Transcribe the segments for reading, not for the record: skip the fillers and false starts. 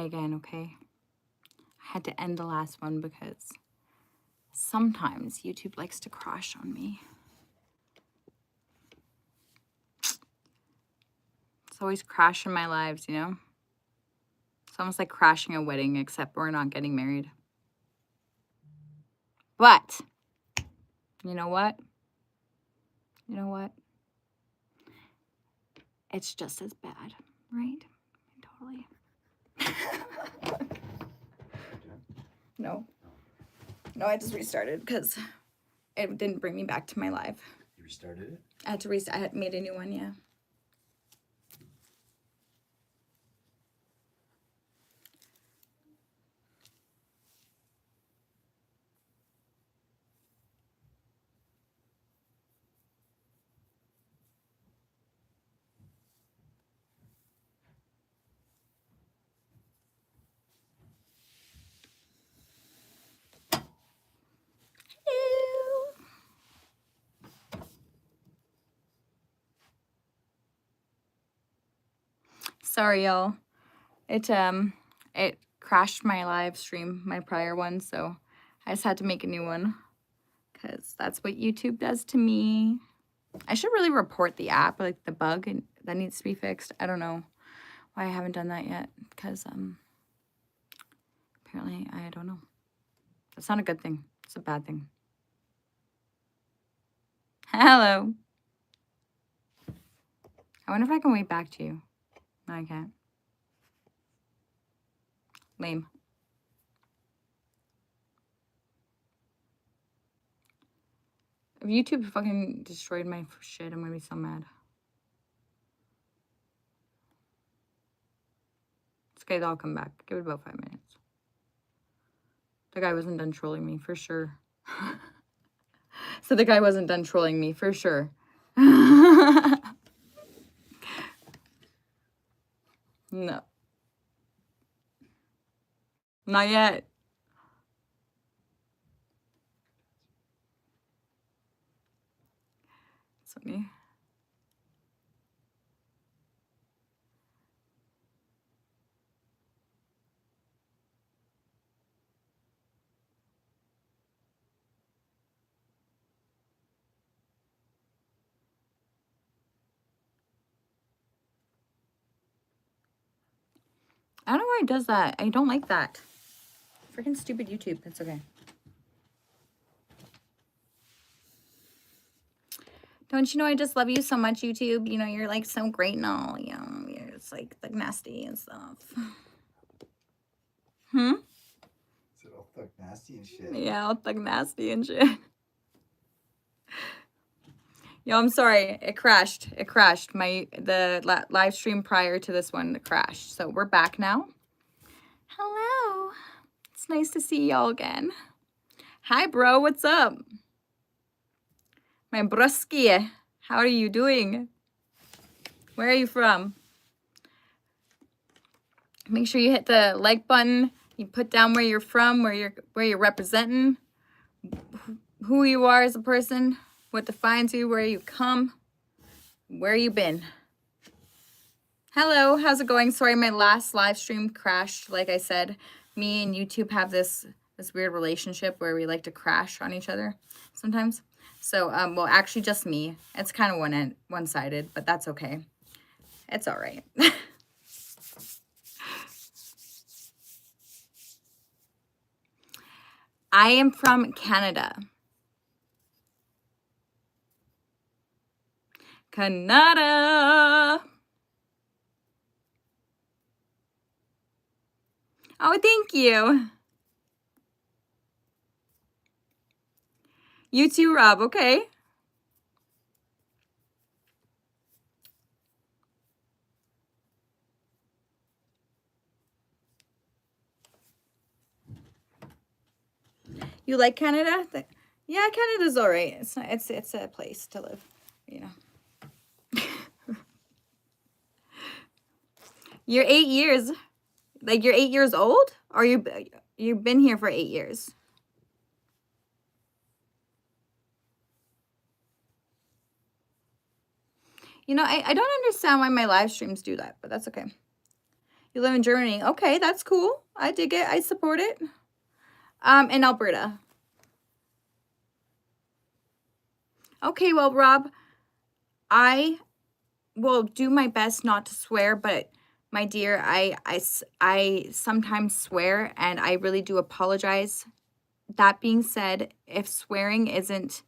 again, okay? I had to end the last one because sometimes YouTube likes to crash on me. It's always crashing my lives, you know? It's almost like crashing a wedding, except we're not getting married. But, you know what? You know what? It's just as bad, right? Totally. No. No, I just restarted because it didn't bring me back to my live. You restarted it? I had to restart. I had made a new one, yeah. Sorry, y'all. It crashed my live stream, my prior one, so I just had to make a new one because that's what YouTube does to me. I should really report the app, like the bug that needs to be fixed. I don't know why I haven't done that yet because apparently I don't know. That's not a good thing. It's a bad thing. Hello. I wonder if I can wait back to you. No, I can't. Lame. If YouTube fucking destroyed my shit, I'm gonna be so mad. It's okay, they'll come back. Give it about 5 minutes. The guy wasn't done trolling me, for sure. So the guy wasn't done trolling me, for sure. No. Not yet. It's funny. I don't know why it does that. I don't like that. Freaking stupid YouTube. It's okay. Don't you know I just love you so much, YouTube? You know, you're like so great and all. You know, you're just like nasty and stuff. Hmm? Is it all thug nasty and shit? Yeah, all thug nasty and shit. Yo, I'm sorry. It crashed. It crashed. The live stream prior to this one crashed. So we're back now. Hello. It's nice to see y'all again. Hi, bro. What's up? My brusky. How are you doing? Where are you from? Make sure you hit the like button. You put down where you're from, where you're representing, who you are as a person, what defines you, where you come, where you been. Hello, how's it going? Sorry, my last live stream crashed. Like I said, me and YouTube have this weird relationship where we like to crash on each other sometimes. So, well, actually just me. It's kind of one-sided, but that's okay. It's all right. I am from Canada. Canada. Oh, thank you. You too, Rob. Okay. You like Canada? Yeah, Canada's all right. It's not, it's a place to live, you know. You're 8 years. Like you're 8 years old? Or you've been here for 8 years? You know, I don't understand why my live streams do that, but that's okay. You live in Germany. Okay, that's cool. I dig it. I support it. In Alberta. Okay, well, Rob, I will do my best not to swear, but my dear, I sometimes swear, and I really do apologize. That being said, if swearing isn't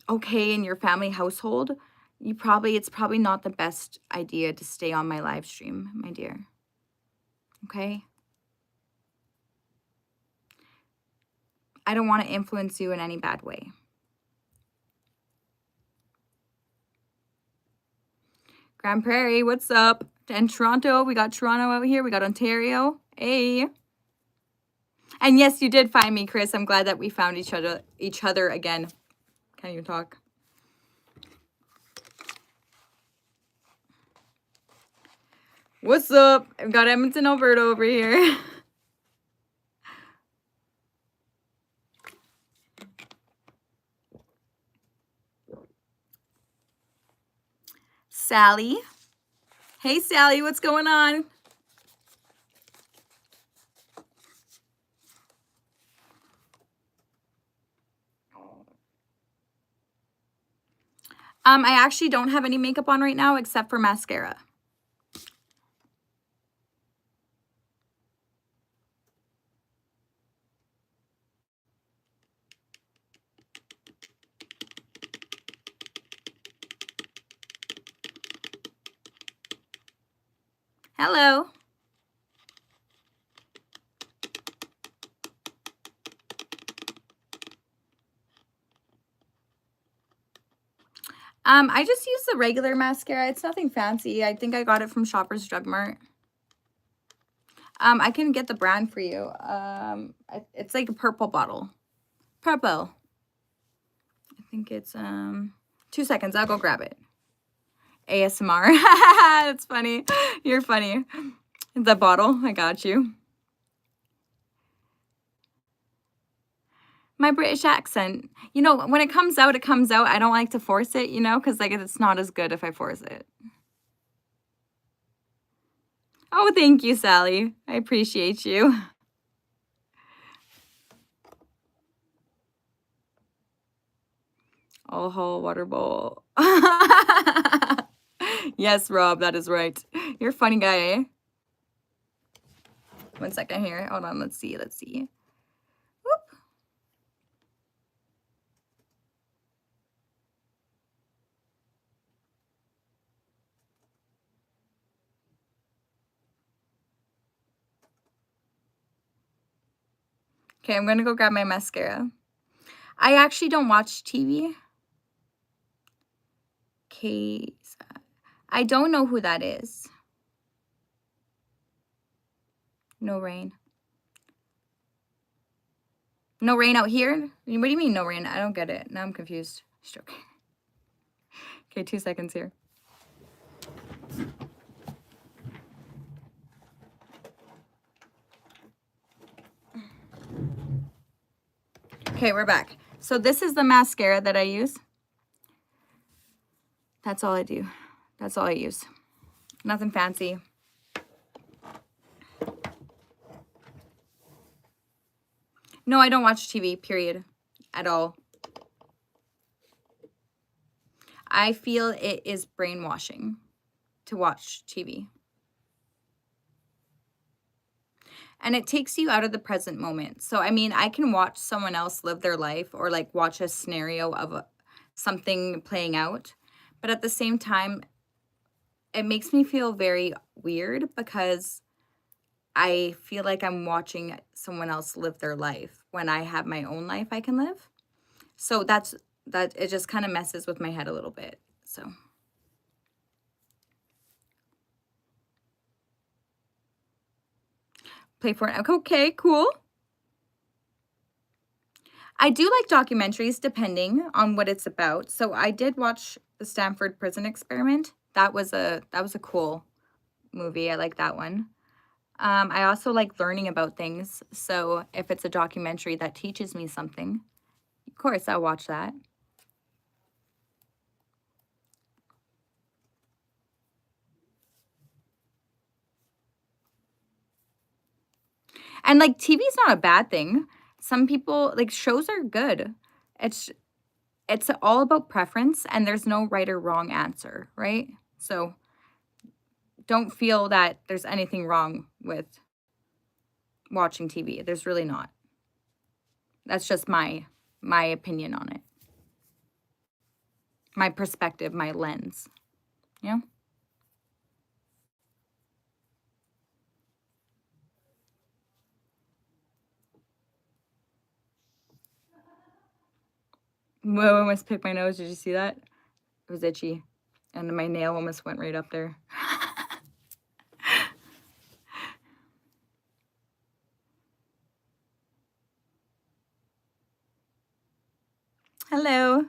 okay in your family household, it's probably not the best idea to stay on my live stream, my dear. Okay? I don't want to influence you in any bad way. Grand Prairie, what's up? And Toronto, we got Toronto out here. We got Ontario. Hey. And yes, you did find me, Chris. I'm glad that we found each other again. Can't even talk. What's up? I've got Edmonton, Alberta over here. Sally. Hey, Sally, what's going on? I actually don't have any makeup on right now except for mascara. Hello. I just use the regular mascara. It's nothing fancy. I think I got it from Shoppers Drug Mart. I can get the brand for you. It's like a purple bottle. Purple. I think it's 2 seconds. I'll go grab it. ASMR. That's funny. You're funny. The bottle. I got you. My British accent. You know, when it comes out, it comes out. I don't like to force it, you know, because like it's not as good if I force it. Oh, thank you, Sally. I appreciate you. Oh, whole water bowl. Yes, Rob, that is right. You're a funny guy, eh? 1 second here. Hold on, let's see. Whoop. Okay, I'm gonna go grab my mascara. I actually don't watch TV. Case. I don't know who that is. No rain. No rain out here? What do you mean no rain? I don't get it. Now I'm confused. Okay. Okay, 2 seconds here. Okay, we're back. So this is the mascara that I use. That's all I do. That's all I use. Nothing fancy. No, I don't watch TV, period. At all. I feel it is brainwashing to watch TV. And it takes you out of the present moment. So, I mean, I can watch someone else live their life or like watch a scenario of something playing out. But at the same time, it makes me feel very weird because I feel like I'm watching someone else live their life when I have my own life I can live. So that it just kind of messes with my head a little bit. So play for it. Okay, cool. I do like documentaries depending on what it's about. So I did watch the Stanford Prison Experiment. That was a cool movie. I like that one. I also like learning about things. So if it's a documentary that teaches me something, of course I'll watch that. And like TV's not a bad thing. Some people like shows are good. It's all about preference and there's no right or wrong answer, right? So don't feel that there's anything wrong with watching TV. There's really not. That's just my opinion on it. My perspective, my lens. You know? Whoa, I almost picked my nose. Did you see that? It was itchy. And my nail almost went right up there. Hello.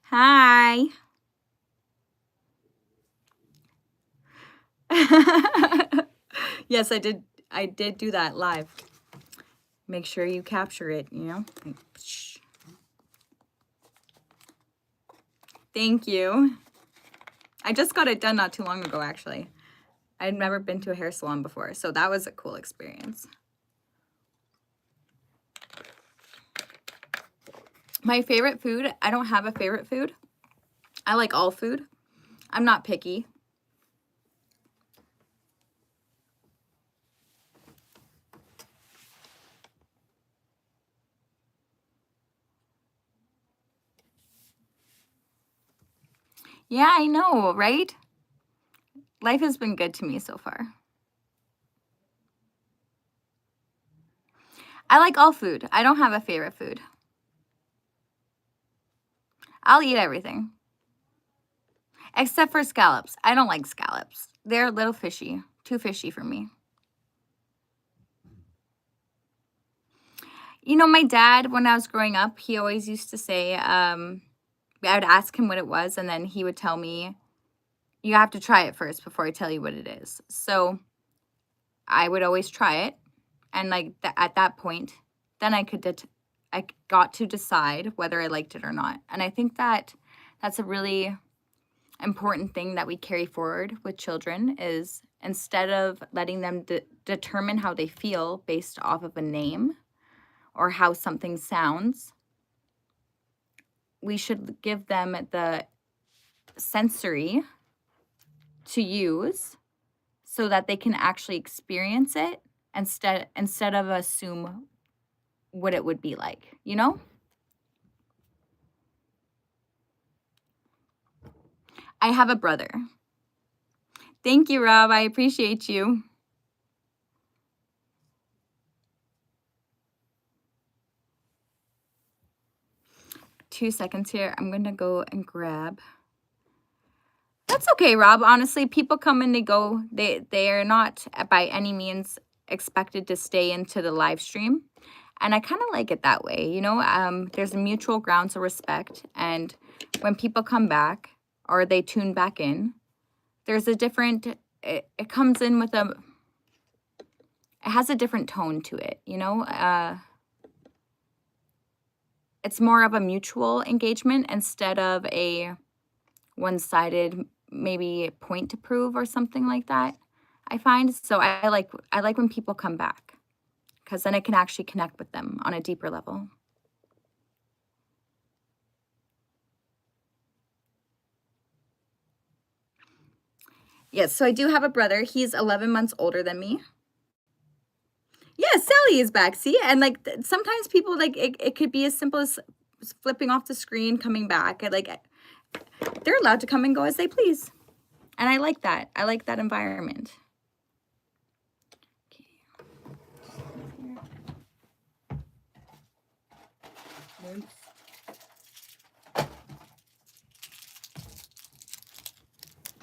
Hi. Yes, I did do that live. Make sure you capture it, you know? Thank you. I just got it done not too long ago, actually. I'd never been to a hair salon before, so that was a cool experience. My favorite food, I don't have a favorite food. I like all food. I'm not picky. Yeah, I know, right? Life has been good to me so far. I like all food. I don't have a favorite food. I'll eat everything. Except for scallops. I don't like scallops. They're a little fishy. Too fishy for me. You know, my dad, when I was growing up, he always used to say, I would ask him what it was, and then he would tell me, you have to try it first before I tell you what it is. So I would always try it. And like at that point, then I got to decide whether I liked it or not. And I think that that's a really important thing that we carry forward with children is instead of letting them determine how they feel based off of a name or how something sounds, we should give them the sensory to use so that they can actually experience it instead of assume what it would be like, you know? I have a brother. Thank you, Rob. I appreciate you. Two seconds here. I'm going to go and grab. That's okay, Rob. Honestly, people come and they go. They are not by any means expected to stay into the live stream. And I kind of like it that way, you know? There's a mutual grounds of respect. And when people come back or they tune back in, there's a different, it comes in with it has a different tone to it, you know? It's more of a mutual engagement instead of a one-sided maybe point to prove or something like that, I find. So I like when people come back because then I can actually connect with them on a deeper level. Yes, so I do have a brother. He's 11 months older than me. Yeah, Sally is back. See? And like sometimes people like it could be as simple as flipping off the screen, coming back. Like they're allowed to come and go as they please. And I like that. I like that environment.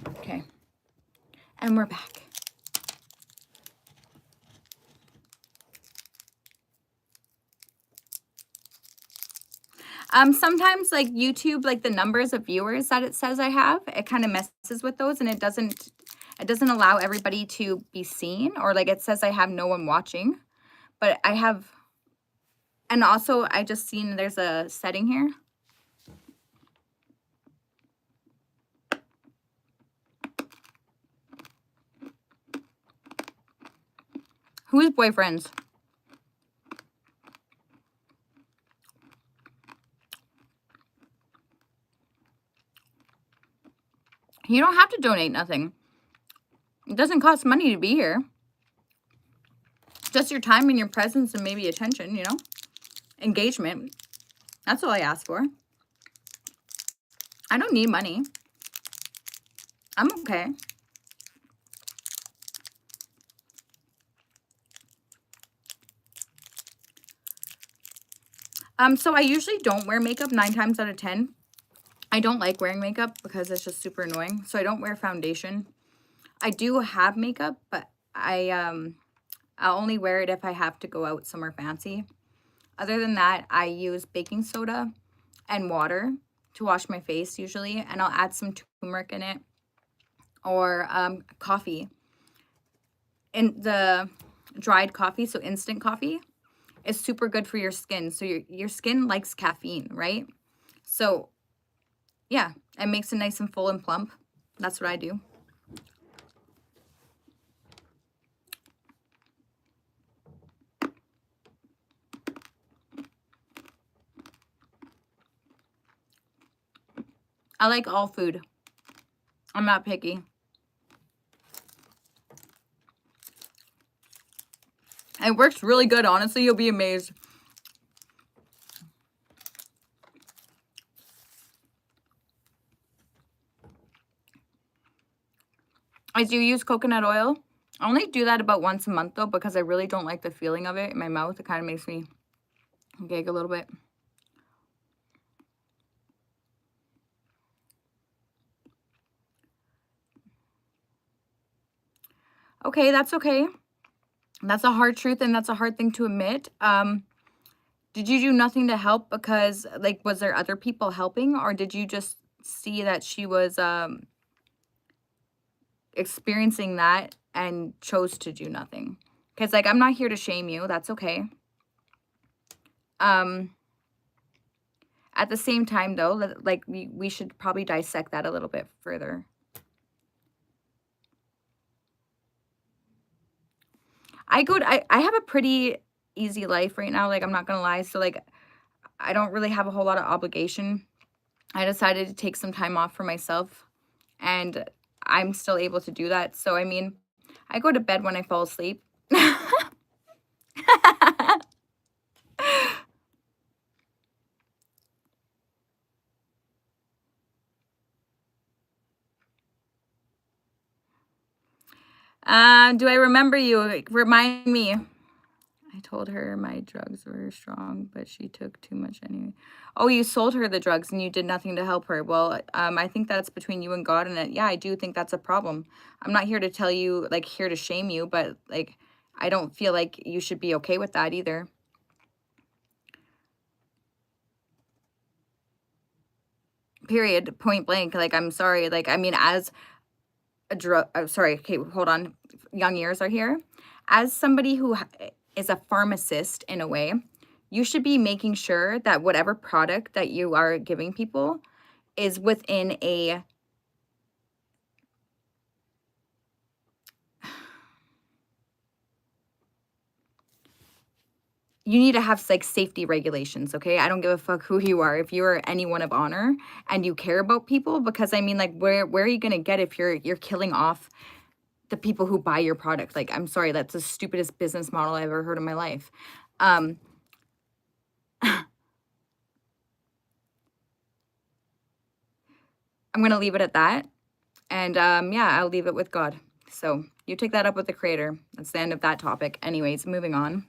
Okay. And we're back. Sometimes like YouTube, like the numbers of viewers that it says I have, it kind of messes with those and it doesn't allow everybody to be seen, or like it says I have no one watching, but I have, and also I just seen there's a setting here. Who's boyfriends? You don't have to donate nothing. It doesn't cost money to be here. Just your time and your presence and maybe attention, you know? Engagement. That's all I ask for. I don't need money. I'm okay. So I usually don't wear makeup 9 times out of 10. I don't like wearing makeup because it's just super annoying. So I don't wear foundation. I do have makeup, but I'll only wear it if I have to go out somewhere fancy. Other than that, I use baking soda and water to wash my face usually, and I'll add some turmeric in it or coffee. In the dried coffee, so instant coffee, is super good for your skin. So your skin likes caffeine, right? So yeah, it makes it nice and full and plump. That's what I do. I like all food. I'm not picky. It works really good, honestly. You'll be amazed. I do use coconut oil. I only do that about once a month, though, because I really don't like the feeling of it in my mouth. It kind of makes me gag a little bit. Okay, that's okay. That's a hard truth, and that's a hard thing to admit. Did you do nothing to help because, like, was there other people helping, or did you just see that she was experiencing that and chose to do nothing? Because, like, I'm not here to shame you. That's okay. At the same time, though, like, we should probably dissect that a little bit further. I have a pretty easy life right now, like, I'm not gonna lie. So, like, I don't really have a whole lot of obligation. I decided to take some time off for myself, and I'm still able to do that. So, I mean, I go to bed when I fall asleep. Do I remember you? Remind me. I told her my drugs were strong, but she took too much anyway. Oh, you sold her the drugs and you did nothing to help her. Well, I think that's between you and God, and yeah, I do think that's a problem. I'm not here to tell you, like, here to shame you, but, like, I don't feel like you should be okay with that either. Period. Point blank. Like, I'm sorry. Like, I mean, as a drug, sorry. Okay, hold on. Young years are here. As somebody who is a pharmacist in a way, you should be making sure that whatever product that you are giving people is within a you need to have, like, safety regulations, okay? I don't give a fuck who you are. If you are anyone of honor and you care about people, because I mean, like, where are you gonna get if you're killing off the people who buy your product? Like, I'm sorry, that's the stupidest business model I've ever heard in my life. I'm gonna leave it at that. And yeah, I'll leave it with God. So you take that up with the creator. That's the end of that topic. Anyways, moving on.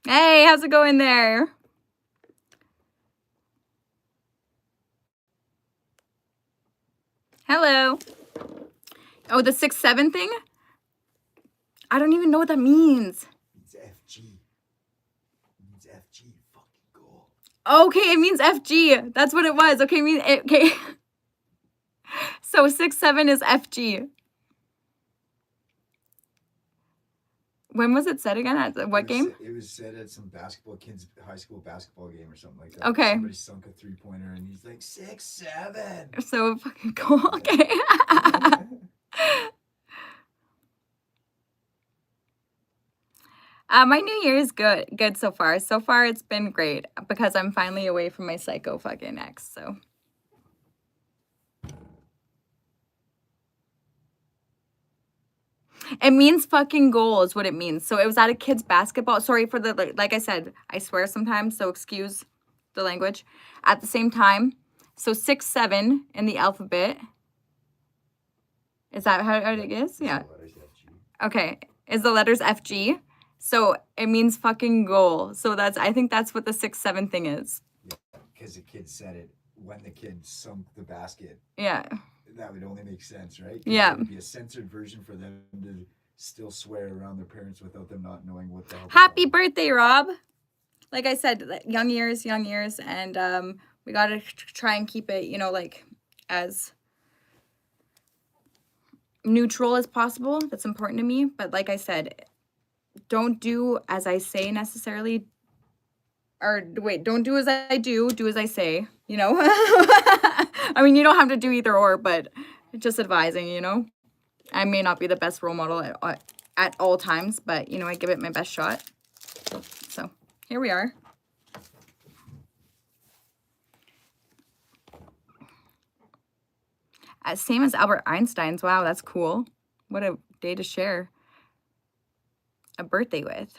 Hey, how's it going there? Hello. Oh, the 6-7 thing? I don't even know what that means. It's FG. It means FG. Fucking cool. Okay, it means FG. That's what it was. Okay, okay. So 6-7 is FG. When was it said again? At what game? It was said at some kids' high school basketball game or something like that. Okay. Somebody sunk a 3-pointer and he's like 6-7. So fucking cool. Okay. My New Year is good so far. So far, it's been great because I'm finally away from my psycho fucking ex. So. It means fucking goal is what it means. So it was at a kid's basketball. Sorry for the, like I said, I swear sometimes, so excuse the language. At the same time, so 6-7 in the alphabet. Is that how it is? Yeah. Okay. Is the letters FG. So it means fucking goal. So I think that's what the 6-7 thing is. Yeah, because the kid said it when the kid sunk the basket. Yeah. That would only make sense, right? Yeah. It would be a censored version for them to still swear around their parents without them not knowing what the hell. Happy birthday, Rob. Like I said, young years, and we got to try and keep it, like as neutral as possible. That's important to me. But like I said, don't do as I say necessarily. Or wait, don't do as I do as I say, I mean, you don't have to do either or, but just advising, I may not be the best role model at all times, but, I give it my best shot. So here we are. Same as Albert Einstein's. Wow, that's cool. What a day to share a birthday with.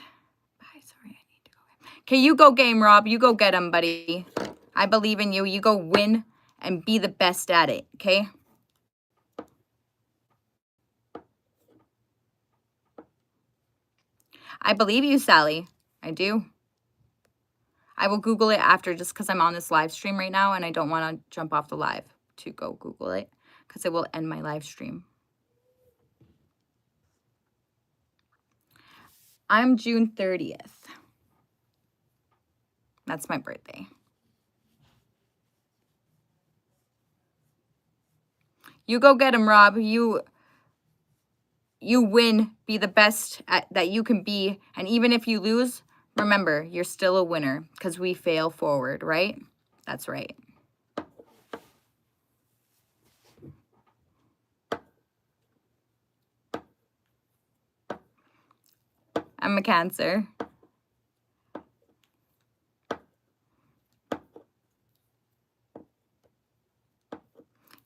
Bye, sorry, I need to go. Okay, you go game, Rob. You go get him, buddy. I believe in you. You go win and be the best at it, okay? I believe you, Sally. I do. I will Google it after just because I'm on this live stream right now and I don't want to jump off the live to go Google it because it will end my live stream. I'm June 30th. That's my birthday. You go get him, Rob. You win. Be the best that you can be. And even if you lose, remember, you're still a winner because we fail forward, right? That's right. I'm a Cancer.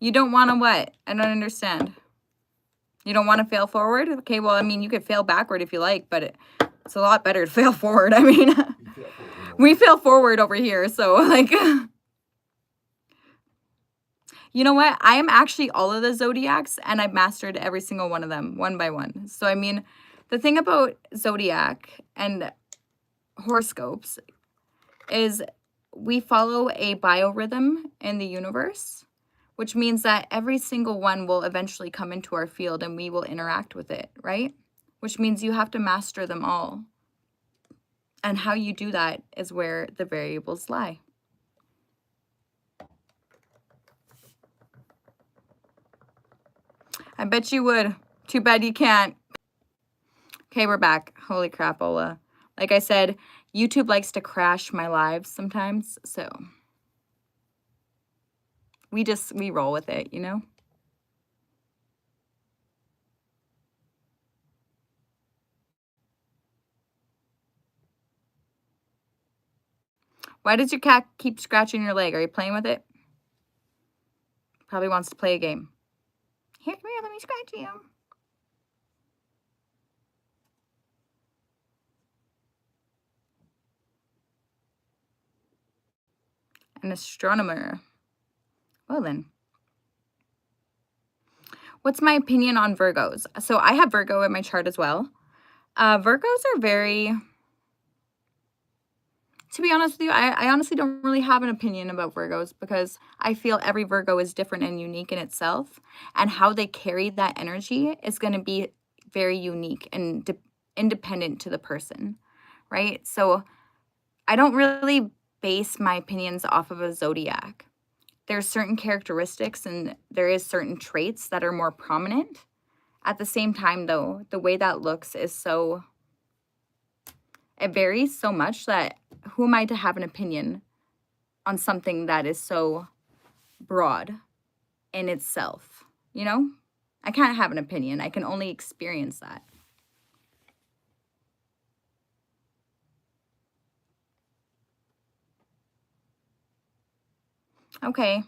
You don't want to what? I don't understand. You don't want to fail forward? Okay, well, I mean, you could fail backward if you like, but it's a lot better to fail forward. I mean, we fail forward over here, so like... You know what? I am actually all of the Zodiacs, and I've mastered every single one of them, one by one. So, I mean, the thing about Zodiac and horoscopes is we follow a biorhythm in the universe, which means that every single one will eventually come into our field and we will interact with it, right? Which means you have to master them all. And how you do that is where the variables lie. I bet you would. Too bad you can't. Okay, we're back. Holy crap, Ola. Like I said, YouTube likes to crash my lives sometimes, so we roll with it, Why does your cat keep scratching your leg? Are you playing with it? Probably wants to play a game. Here, come here, let me scratch you. An astronomer. Well then. What's my opinion on Virgos? So I have Virgo in my chart as well. Virgos are very... To be honest with you, I honestly don't really have an opinion about Virgos because I feel every Virgo is different and unique in itself. And how they carry that energy is going to be very unique and independent to the person, right? So I don't really base my opinions off of a zodiac. there's certain characteristics and there is certain traits that are more prominent. At the same time, though, the way that looks is so, it varies so much that who am I to have an opinion on something that is so broad in itself, you know? I can't have an opinion. I can only experience that. Okay.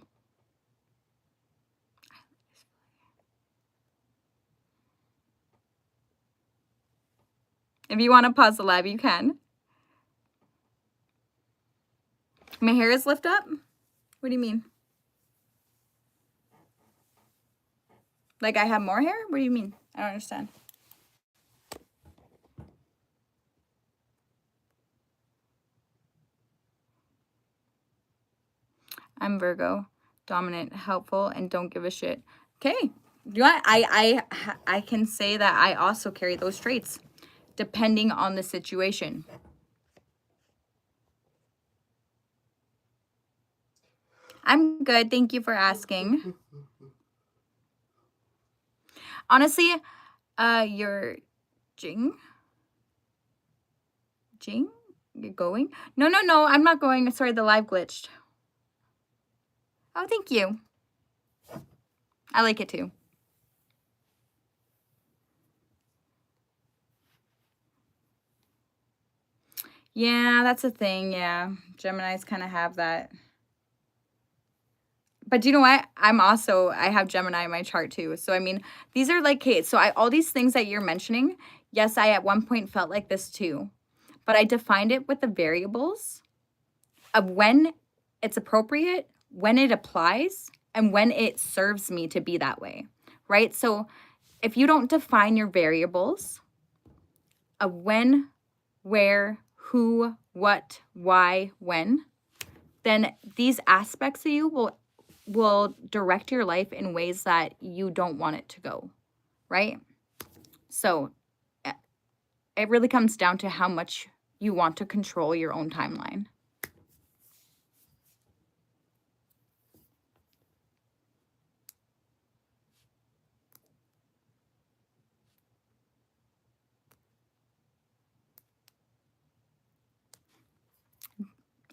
If you want to pause the live, you can. My hair is lift up? What do you mean? Like I have more hair? What do you mean? I don't understand. I'm Virgo, dominant, helpful, and don't give a shit. Okay. You know what? I can say that I also carry those traits depending on the situation. I'm good. Thank you for asking. Honestly, you're Jing? You're going? No, I'm not going. Sorry, the live glitched. Oh, thank you. I like it too. Yeah, that's a thing. Yeah. Geminis kind of have that. But do you know what? I have Gemini in my chart too. So, I mean, these are like, okay, so all these things that you're mentioning, yes, I at one point felt like this too. But I defined it with the variables of when it's appropriate, when it applies, and when it serves me to be that way, right? So if you don't define your variables of when, where, who, what, why, when, then these aspects of you will direct your life in ways that you don't want it to go, right? So it really comes down to how much you want to control your own timeline.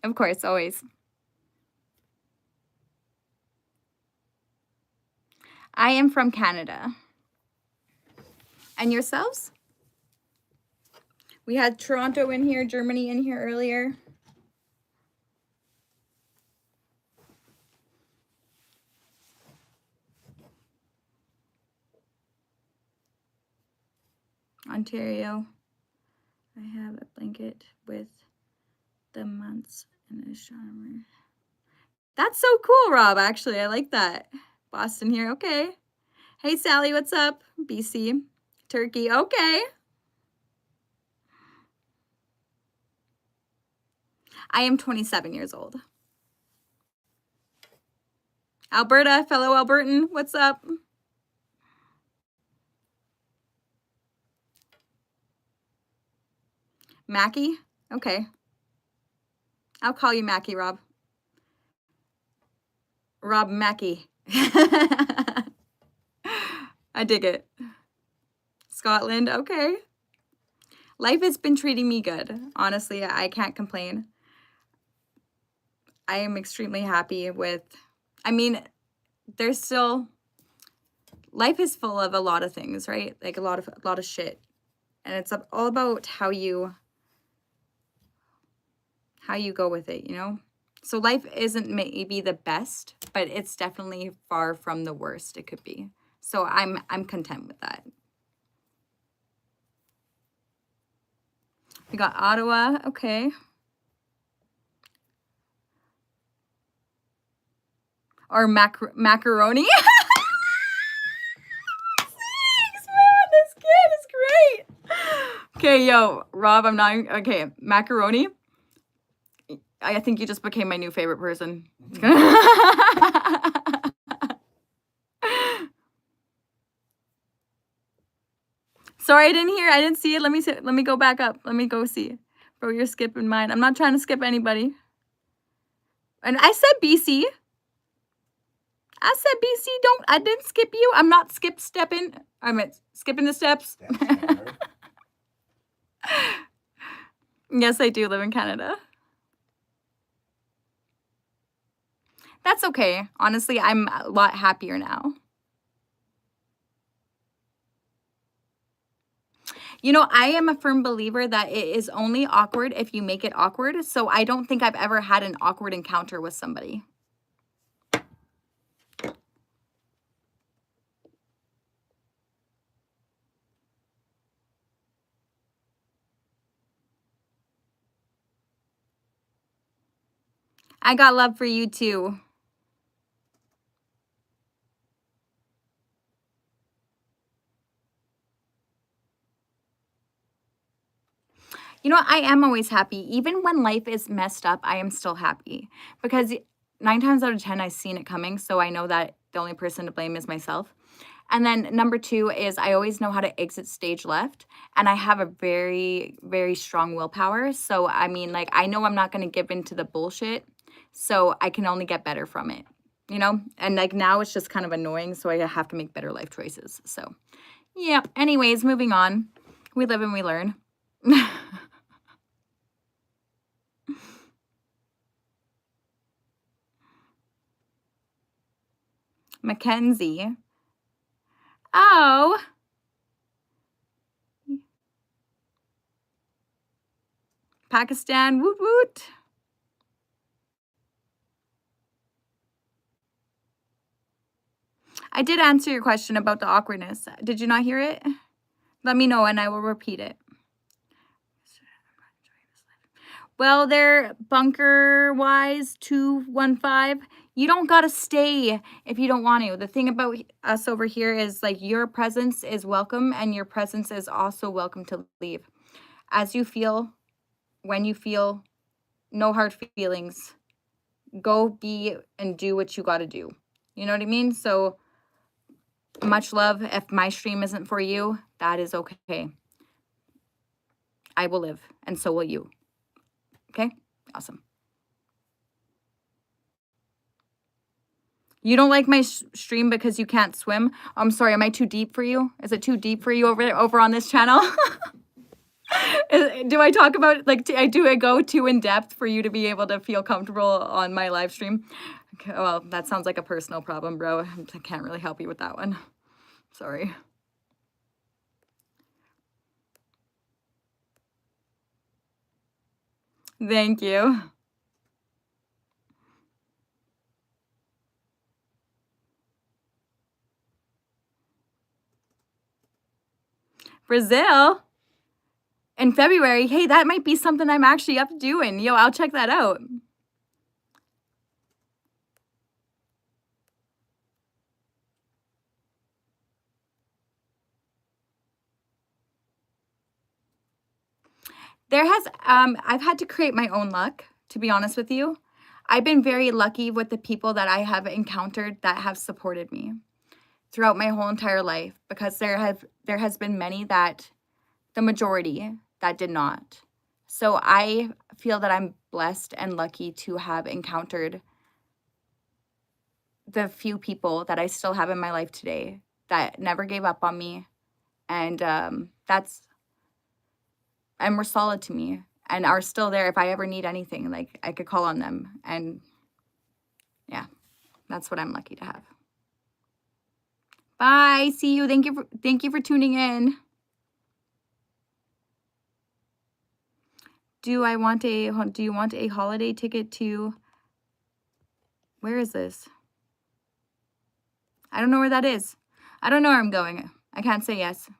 Of course, always. I am from Canada. And yourselves? We had Toronto in here, Germany in here earlier. Ontario. I have a blanket with the months and astronomer. That's so cool, Rob, actually. I like that. Boston here. Okay. Hey, Sally, what's up? BC. Turkey. Okay. I am 27 years old. Alberta, fellow Albertan, what's up? Mackie? Okay. I'll call you Mackie, Rob. Rob Mackie. I dig it. Scotland, okay. Life has been treating me good. Honestly, I can't complain. I am extremely happy with, I mean, there's still, life is full of a lot of things, right? Like a lot of shit. And it's all about how you go with it, you know? So life isn't maybe the best, but it's definitely far from the worst it could be. So I'm content with that. We got Ottawa, okay. Or macaroni. Thanks, man. This kid is great. Okay, yo, Rob, I'm not, okay, macaroni. I think you just became my new favorite person. Sorry, I didn't see it. Let me go back up. Let me go see. Bro, you're skipping mine. I'm not trying to skip anybody. And I said BC. I said, BC, I didn't skip you. I'm not stepping. I meant skipping the steps. Yes, I do live in Canada. That's okay. Honestly, I'm a lot happier now. You know, I am a firm believer that it is only awkward if you make it awkward. So I don't think I've ever had an awkward encounter with somebody. I got love for you too. You know, I am always happy. Even when life is messed up, I am still happy. Because 9 times out of 10, I've seen it coming. So I know that the only person to blame is myself. And then number 2 is I always know how to exit stage left. And I have a very, very strong willpower. So, I mean, like, I know I'm not going to give in to the bullshit. So I can only get better from it, you know? And like now it's just kind of annoying. So I have to make better life choices. So, yeah. Anyways, moving on. We live and we learn. Mackenzie. Oh. Pakistan. Woot woot. I did answer your question about the awkwardness. Did you not hear it? Let me know and I will repeat it. Well, there, Bunker Wise 215. You don't gotta stay if you don't want to. The thing about us over here is like your presence is welcome and your presence is also welcome to leave. As you feel, when you feel, no hard feelings. Go be and do what you gotta do. You know what I mean? So much love. If my stream isn't for you, that is okay. I will live and so will you. Okay? Awesome. You don't like my stream because you can't swim? I'm sorry, am I too deep for you? Is it too deep for you over on this channel? Do I talk about, like, do I go too in depth for you to be able to feel comfortable on my live stream? Okay, well, that sounds like a personal problem, bro. I can't really help you with that one. Sorry. Thank you. Brazil in February. Hey, that might be something I'm actually up to doing. Yo, I'll check that out. I've had to create my own luck, to be honest with you. I've been very lucky with the people that I have encountered that have supported me throughout my whole entire life, because there has been many that, the majority, that did not. So I feel that I'm blessed and lucky to have encountered the few people that I still have in my life today that never gave up on me, and were solid to me and are still there if I ever need anything. Like, I could call on them, and yeah, that's what I'm lucky to have. Bye. See you. Thank you for tuning in. Do you want a holiday ticket to, where is this? I don't know where that is. I don't know where I'm going. I can't say yes.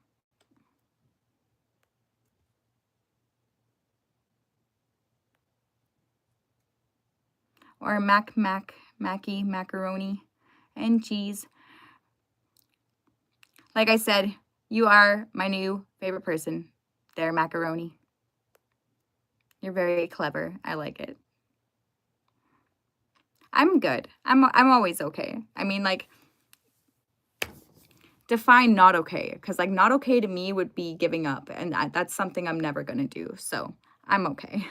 Or Mackie, macaroni and cheese. Like I said, you are my new favorite person. There, macaroni. You're very clever. I like it. I'm good. I'm always okay. I mean, like, define not okay, because like not okay to me would be giving up, and that's something I'm never gonna do. So I'm okay.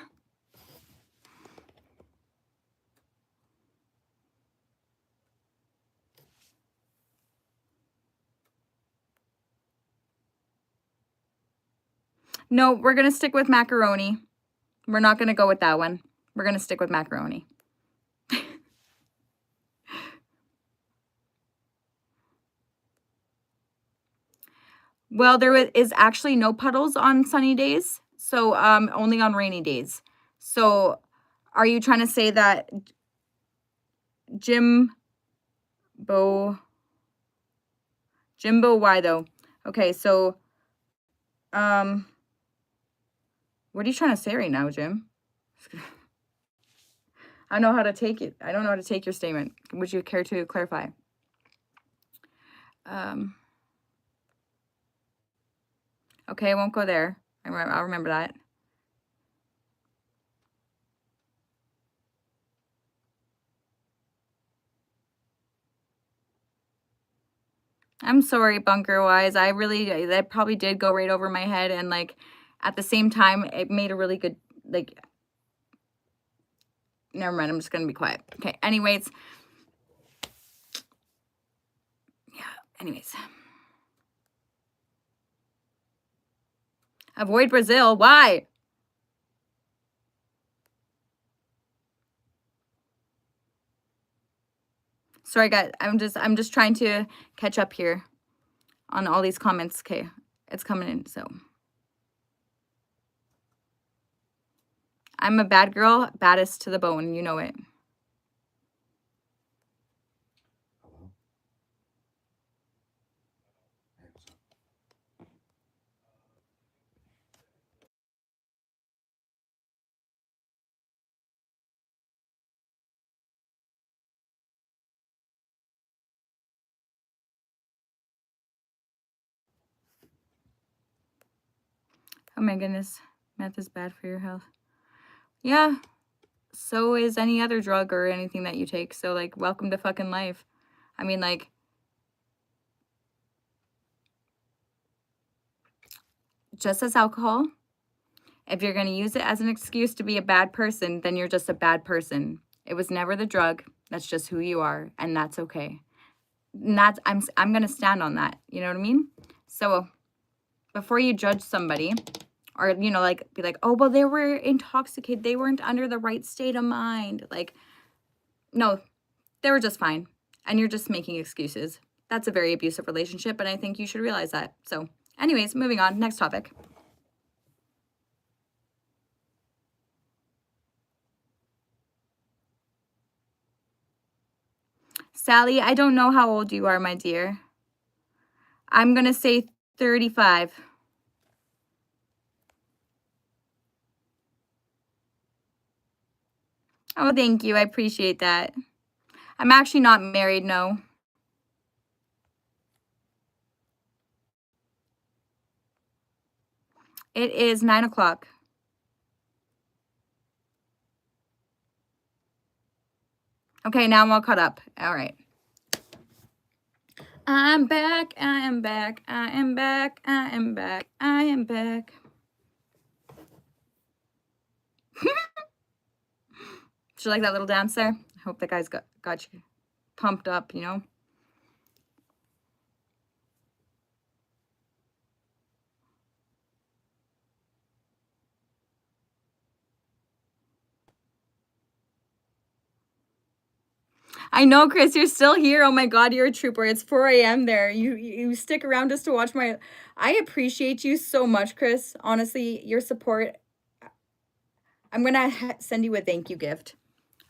No, we're going to stick with macaroni. We're not going to go with that one. We're going to stick with macaroni. Well, there is actually no puddles on sunny days. So only on rainy days. So are you trying to say that Jimbo, why though? Okay, so what are you trying to say right now, Jim? I don't know how to take it. I don't know how to take your statement. Would you care to clarify? Okay, I won't go there. I'll remember that. I'm sorry, Bunker Wise. That probably did go right over my head. And like, at the same time, it made a really good, like, never mind. I'm just going to be quiet. Okay. Anyways. Yeah. Anyways. Avoid Brazil. Why? Sorry, guys. I'm just trying to catch up here on all these comments. Okay. It's coming in. So I'm a bad girl, baddest to the bone. You know it. Hello? Hey, what's up? Oh my goodness. Meth is bad for your health. Yeah. So is any other drug or anything that you take. So like, welcome to fucking life. I mean, like, just as alcohol, if you're going to use it as an excuse to be a bad person, then you're just a bad person. It was never the drug. That's just who you are, and that's okay. And that's I'm going to stand on that. You know what I mean? So before you judge somebody or, you know, like be like, "Oh, well, they were intoxicated. They weren't under the right state of mind." Like, no, they were just fine. And you're just making excuses. That's a very abusive relationship, and I think you should realize that. So, anyways, moving on. Next topic. Sally, I don't know how old you are, my dear. I'm going to say 35. Oh, thank you. I appreciate that. I'm actually not married, no. It is 9 o'clock. Okay, now I'm all caught up. All right. I'm back. I am back. I am back. I am back. I am back. Did you like that little dance there? I hope that guy's got you pumped up, you know? I know, Chris, you're still here. Oh my God, you're a trooper. It's 4 a.m. there. You stick around just to watch my... I appreciate you so much, Chris. Honestly, your support. I'm going to send you a thank you gift.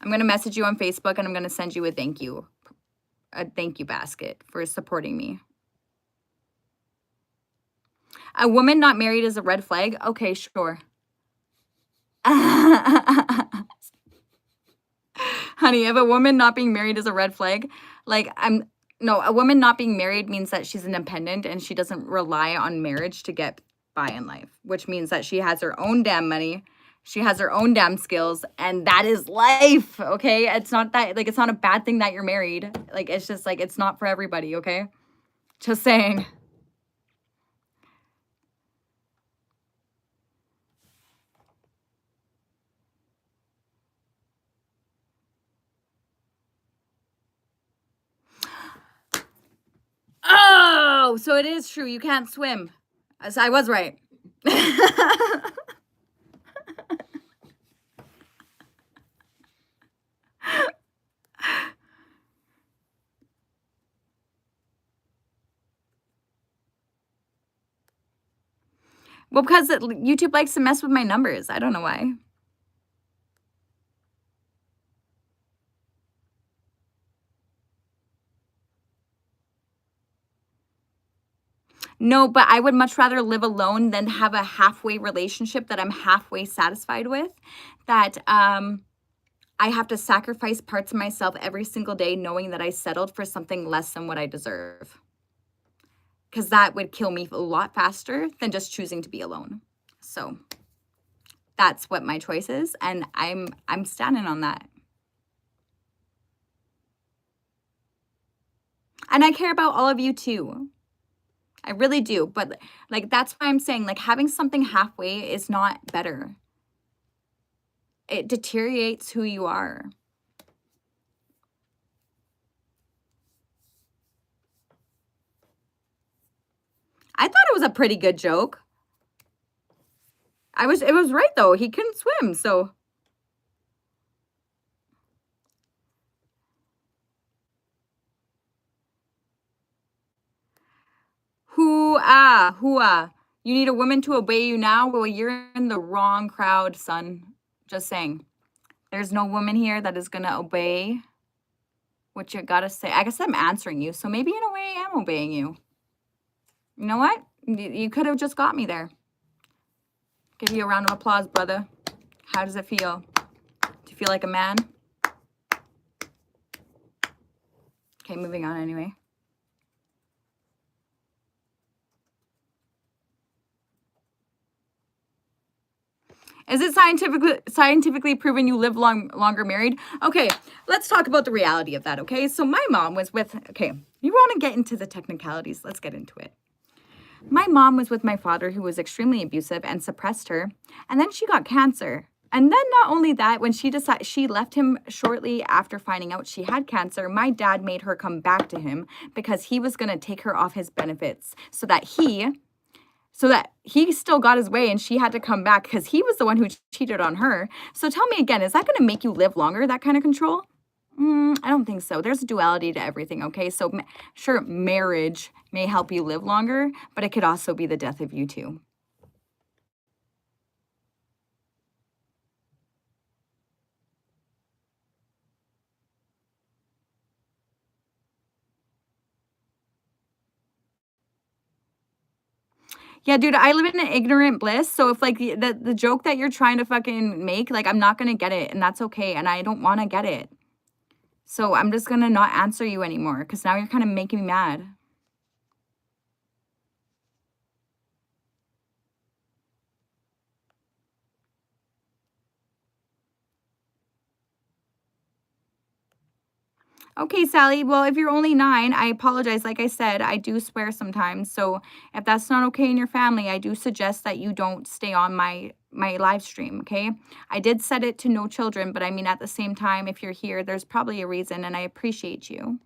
I'm going to message you on Facebook and I'm going to send you a thank you basket for supporting me. A woman not married is a red flag? Okay, sure. Honey, if a woman not being married is a red flag, like no, a woman not being married means that she's independent and she doesn't rely on marriage to get by in life, which means that she has her own damn money, she has her own damn skills, and that is life, okay? It's not that, like, it's not a bad thing that you're married. Like, it's just, like, it's not for everybody, okay? Just saying. Oh, so it is true. You can't swim. So I was right. Well, because YouTube likes to mess with my numbers. I don't know why. No, but I would much rather live alone than have a halfway relationship that I'm halfway satisfied with, that I have to sacrifice parts of myself every single day knowing that I settled for something less than what I deserve. Because that would kill me a lot faster than just choosing to be alone. So that's what my choice is, and I'm standing on that. And I care about all of you too. I really do. But like, that's why I'm saying, like, having something halfway is not better. It deteriorates who you are. I thought it was a pretty good joke. It was right though. He couldn't swim, so. Hoo-ah. You need a woman to obey you now? Well, you're in the wrong crowd, son. Just saying. There's no woman here that is going to obey what you got to say. I guess I'm answering you, so maybe in a way I am obeying you. You know what? You could have just got me there. Give you a round of applause, brother. How does it feel? Do you feel like a man? Okay, moving on anyway. Is it scientifically proven you live longer married? Okay, let's talk about the reality of that, okay? So my mom was with, okay, you want to get into the technicalities. Let's get into it. My mom was with my father, who was extremely abusive and suppressed her, and then she got cancer. And then not only that, when she left him shortly after finding out she had cancer, my dad made her come back to him because he was going to take her off his benefits so that he still got his way and she had to come back because he was the one who cheated on her. So tell me again, is that going to make you live longer, that kind of control? I don't think so. There's a duality to everything, okay? So sure, marriage may help you live longer, but it could also be the death of you too. Yeah, dude, I live in an ignorant bliss. So if like the joke that you're trying to fucking make, like I'm not gonna get it, and that's okay. And I don't wanna get it. So I'm just gonna not answer you anymore because now you're kind of making me mad. Okay, Sally. Well, if you're only 9, I apologize. Like I said, I do swear sometimes. So if that's not okay in your family, I do suggest that you don't stay on my live stream, okay? I did set it to no children, but I mean, at the same time, if you're here, there's probably a reason, and I appreciate you.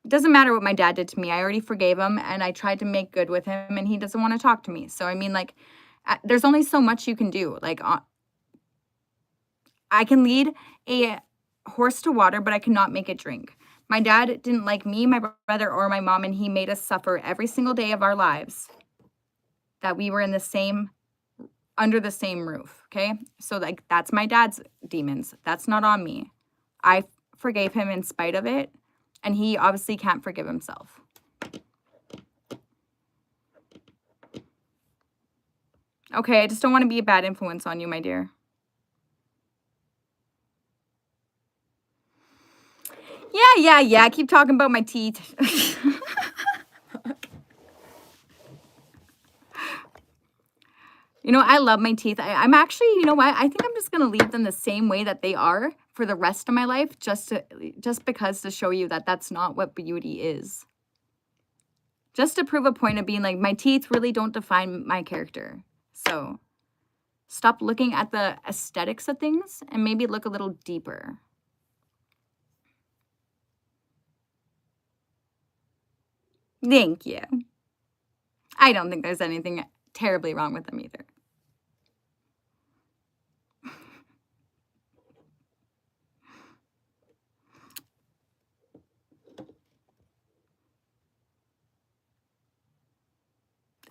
It doesn't matter what my dad did to me. I already forgave him, and I tried to make good with him, and he doesn't want to talk to me. So, I mean, like, there's only so much you can do. Like, I can lead a horse to water, but I cannot make it drink. My dad didn't like me, my brother, or my mom, and he made us suffer every single day of our lives that we were under the same roof, okay? So, like, that's my dad's demons. That's not on me. I forgave him in spite of it, and he obviously can't forgive himself. Okay, I just don't want to be a bad influence on you, my dear. Yeah. Keep talking about my teeth. You know, I love my teeth. I'm actually, you know what? I think I'm just going to leave them the same way that they are for the rest of my life, just because to show you that that's not what beauty is. Just to prove a point of being like, my teeth really don't define my character. So Stop looking at the aesthetics of things and maybe look a little deeper. Thank you. I don't think there's anything terribly wrong with them either.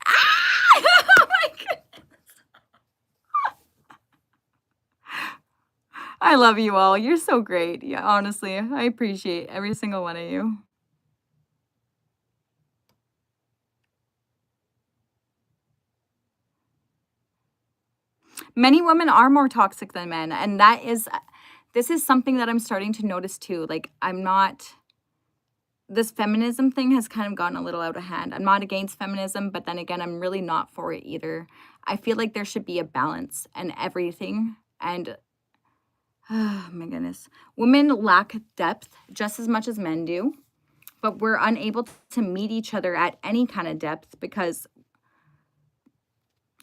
Ah! Oh my goodness. I love you all. You're so great. Yeah, honestly, I appreciate every single one of you. Many women are more toxic than men, and this is something that I'm starting to notice too. Like, this feminism thing has kind of gotten a little out of hand. I'm not against feminism, but then again, I'm really not for it either. I feel like there should be a balance and everything. And oh my goodness, women lack depth just as much as men do, but we're unable to meet each other at any kind of depth because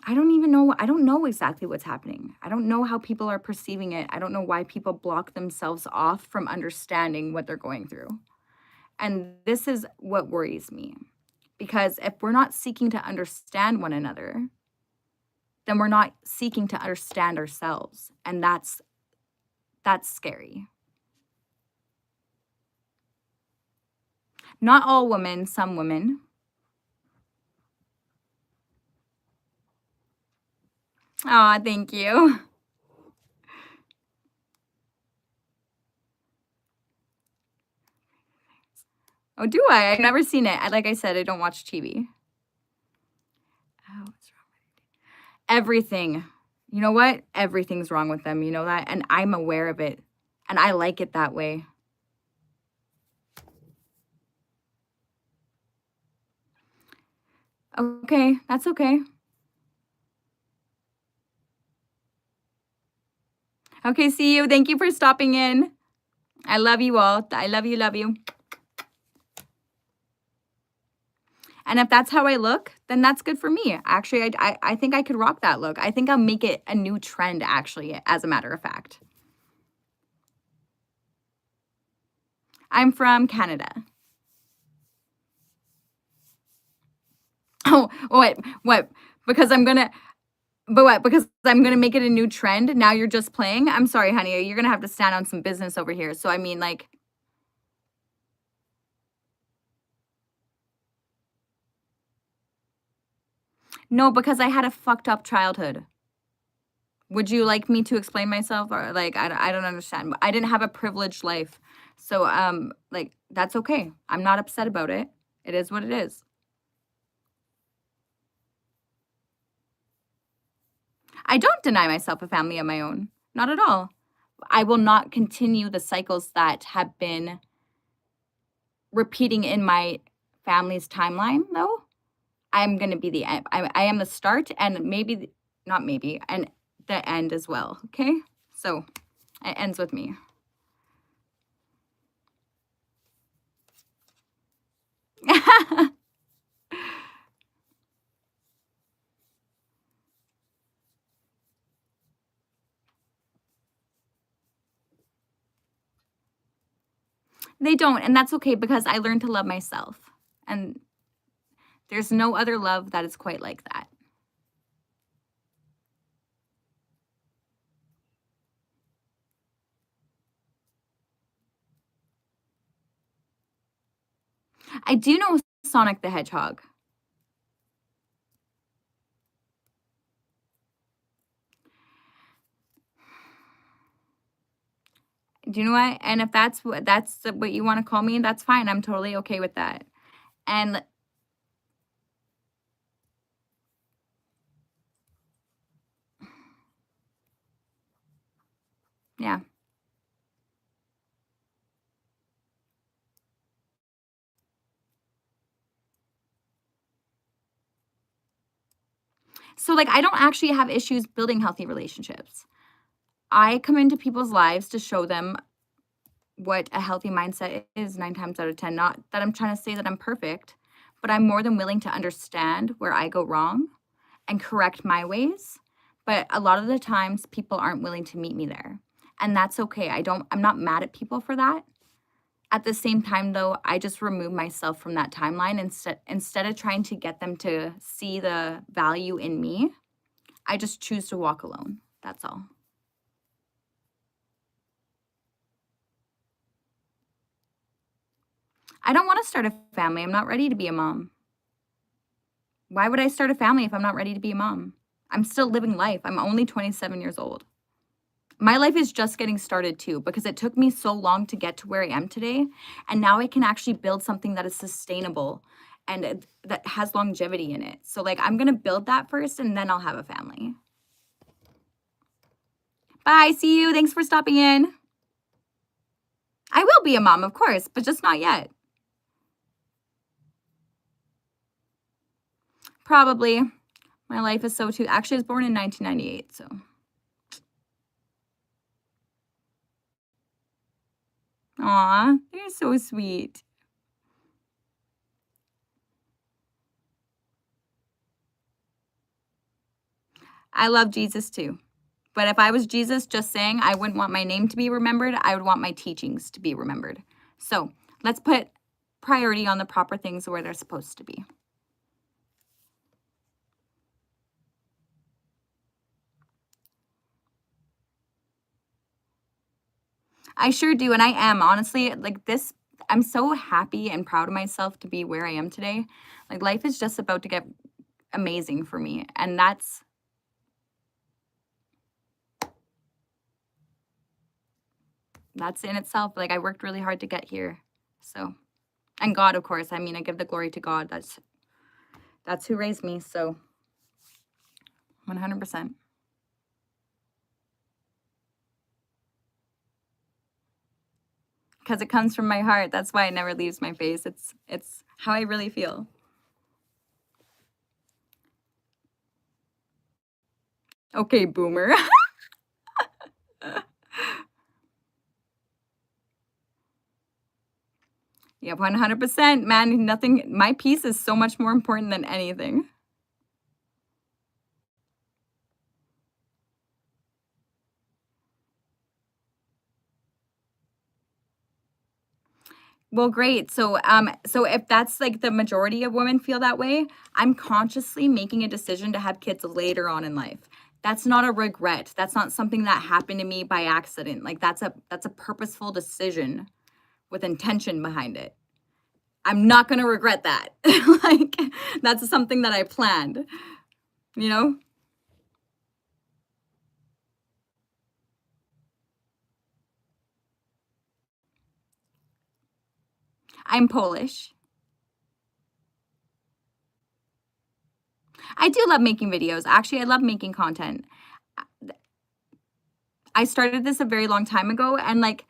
I don't know exactly what's happening. I don't know how people are perceiving it. I don't know why people block themselves off from understanding what they're going through. And this is what worries me. Because if we're not seeking to understand one another, then we're not seeking to understand ourselves. And that's scary. Not all women, some women. Aw, thank you. Oh, do I? I've never seen it. Like I said, I don't watch TV. Oh, what's wrong with it? Everything. You know what? Everything's wrong with them. You know that? And I'm aware of it. And I like it that way. Okay, that's okay. Okay, see you. Thank you for stopping in. I love you all. I love you, love you. And if that's how I look, then that's good for me. Actually, I think I could rock that look. I think I'll make it a new trend, actually, as a matter of fact. I'm from Canada. Oh, what? Because I'm gonna, but what? Because I'm gonna make it a new trend. Now you're just playing. I'm sorry, honey. You're gonna have to stand on some business over here. So I mean, like, no, because I had a fucked up childhood. Would you like me to explain myself, or like I don't understand. I didn't have a privileged life, so like that's okay. I'm not upset about it. It is what it is. I don't deny myself a family of my own. Not at all. I will not continue the cycles that have been repeating in my family's timeline, though. I'm going to be the end. I am the start and maybe, not maybe, and the end as well. Okay? So it ends with me. They don't, and that's okay because I learned to love myself. And there's no other love that is quite like that. I do know Sonic the Hedgehog. Do you know what? And if that's what you want to call me, that's fine. I'm totally okay with that. And yeah. So like I don't actually have issues building healthy relationships. I come into people's lives to show them what a healthy mindset is 9 times out of 10. Not that I'm trying to say that I'm perfect, but I'm more than willing to understand where I go wrong and correct my ways But a lot of the times people aren't willing to meet me there. And that's okay. I'm not mad at people for that. At the same time though, I just remove myself from that timeline instead of trying to get them to see the value in me. I just choose to walk alone. That's all. I don't want to start a family. I'm not ready to be a mom. Why would I start a family if I'm not ready to be a mom? I'm still living life. I'm only 27 years old. My life is just getting started too, because it took me so long to get to where I am today. And now I can actually build something that is sustainable and that has longevity in it. So like, I'm going to build that first and then I'll have a family. Bye. See you. Thanks for stopping in. I will be a mom, of course, but just not yet. Probably. My life is so too. Actually, I was born in 1998, so. Aw, you're so sweet. I love Jesus too. But if I was Jesus just saying I wouldn't want my name to be remembered, I would want my teachings to be remembered. So let's put priority on the proper things where they're supposed to be. I sure do. And I am, honestly, like this, I'm so happy and proud of myself to be where I am today. Like life is just about to get amazing for me. And that's in itself. Like I worked really hard to get here. So, and God, of course, I mean, I give the glory to God. That's who raised me. So 100%. Because it comes from my heart. That's why it never leaves my face. It's how I really feel. Okay, boomer. Yeah, 100%, man. Nothing, my peace is so much more important than anything. Well, great. So if that's like the majority of women feel that way, I'm consciously making a decision to have kids later on in life. That's not a regret. That's not something that happened to me by accident. Like that's a purposeful decision with intention behind it. I'm not going to regret that. Like that's something that I planned, you know? I'm Polish. I do love making videos. Actually, I love making content. I started this a very long time ago and like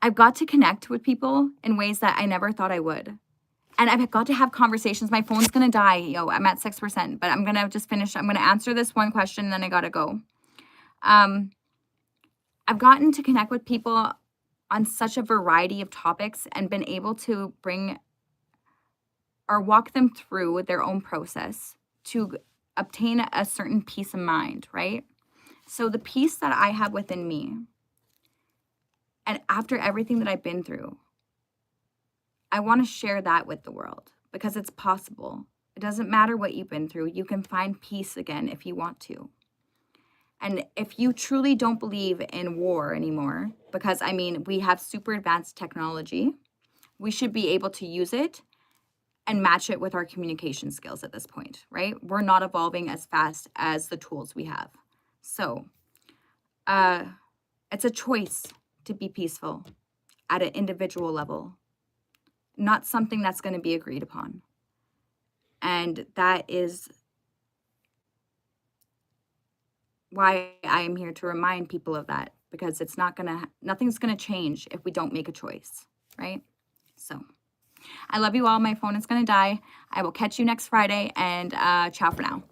I've got to connect with people in ways that I never thought I would. And I've got to have conversations. My phone's going to die. Yo, I'm at 6%, but I'm going to just finish. I'm going to answer this one question and then I got to go. I've gotten to connect with people on such a variety of topics and been able to bring or walk them through their own process to obtain a certain peace of mind, right? So the peace that I have within me, and after everything that I've been through, I want to share that with the world because it's possible. It doesn't matter what you've been through. You can find peace again if you want to. And if you truly don't believe in war anymore, because I mean, we have super advanced technology, we should be able to use it and match it with our communication skills at this point, right? We're not evolving as fast as the tools we have. So it's a choice to be peaceful at an individual level, not something that's going to be agreed upon. And that is why I am here to remind people of that, because it's nothing's going to change if we don't make a choice, right? So I love you all. My phone is going to die. I will catch you next Friday and ciao for now.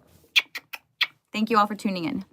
Thank you all for tuning in.